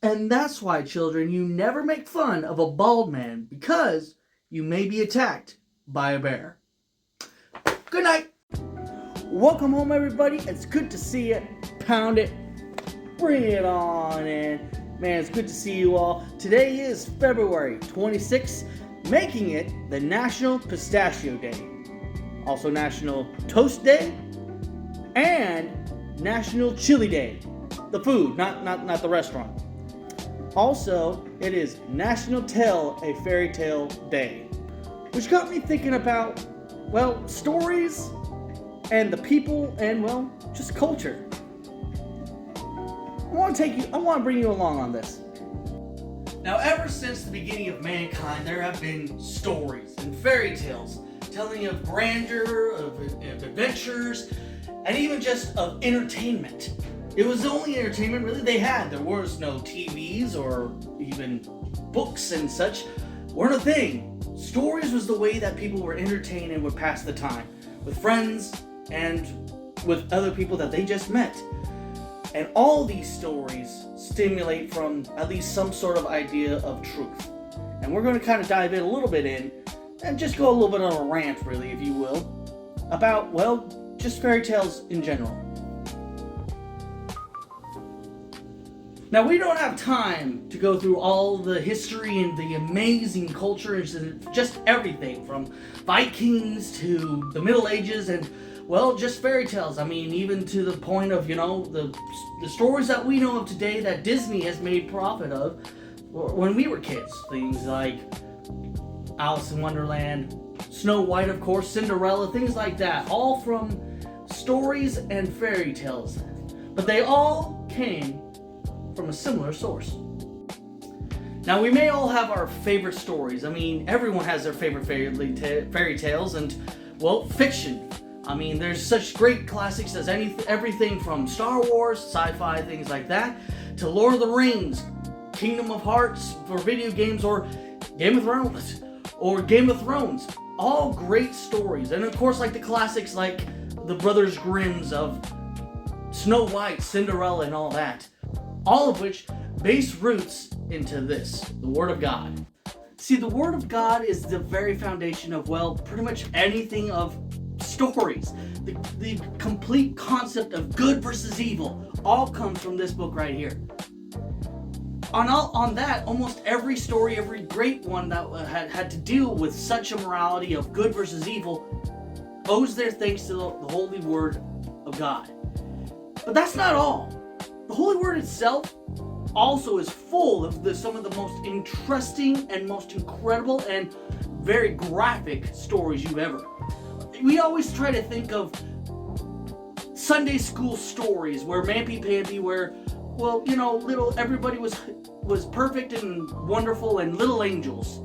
And that's why, children, you never make fun of a bald man because you may be attacked by a bear. Good night. Welcome home, everybody. It's good to see you. Pound it. Bring it on in. Man, it's good to see you all. Today is February 26th, making it the National Pistachio Day. Also National Toast Day and National Chili Day. The food, not the restaurant. Also, it is National Tell a Fairy Tale Day, which got me thinking about, well, stories and the people and, well, just culture. I want to bring you along on this. Now, ever since the beginning of mankind, there have been stories and fairy tales telling of grandeur, of adventures, and even just of entertainment. It was the only entertainment really they had. There was no TVs or even books and such weren't a thing. Stories was the way that people were entertained and would pass the time with friends and with other people that they just met. And all these stories stimulate from at least some sort of idea of truth. And we're going to kind of dive in a little bit in and just go a little bit on a rant, really, if you will, about, well, just fairy tales in general. Now, we don't have time to go through all the history and the amazing cultures and just everything from Vikings to the Middle Ages and, well, just fairy tales. I mean, even to the point of, the stories that we know of today that Disney has made profit of when we were kids. Things like Alice in Wonderland, Snow White, of course, Cinderella, things like that. All from stories and fairy tales. But they all came from a similar source. Now, we may all have our favorite stories. I mean, everyone has their favorite fairy tales and, well, fiction. I mean, there's such great classics as everything from Star Wars, sci-fi, things like that, to Lord of the Rings, Kingdom of Hearts for video games, or Game of Thrones. All great stories. And of course, like the classics like the Brothers Grimms of Snow White, Cinderella, and all that. All of which base roots into this, the Word of God. See, the Word of God is the very foundation of, well, pretty much anything of stories. The complete concept of good versus evil all comes from this book right here. On that, almost every story, every great one that had to deal with such a morality of good versus evil owes their thanks to the Holy Word of God. But that's not all. The Holy Word itself also is full of some of the most interesting and most incredible and very graphic stories you've ever. We always try to think of Sunday school stories where Mamby-Pamby, where, well, everybody was perfect and wonderful and little angels.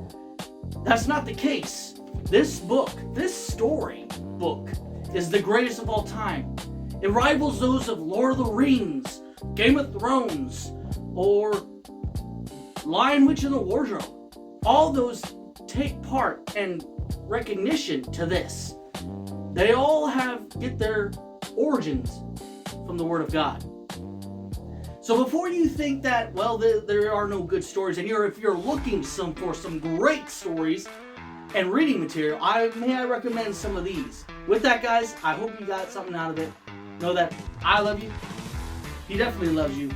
That's not the case. This story book, is the greatest of all time. It rivals those of Lord of the Rings, Game of Thrones, or Lion, Witch, and the Wardrobe. All those take part and recognition to this. They all get their origins from the Word of God. So before you think that, well, there are no good stories, and if you're looking for some great stories and reading material, may I recommend some of these. With that, guys, I hope you got something out of it. Know that I love you. He definitely loves you.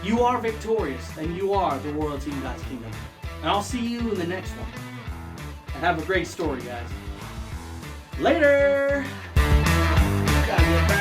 You are victorious, and you are the royalty in God's kingdom. And I'll see you in the next one. And have a great story, guys. Later! Gotta get back.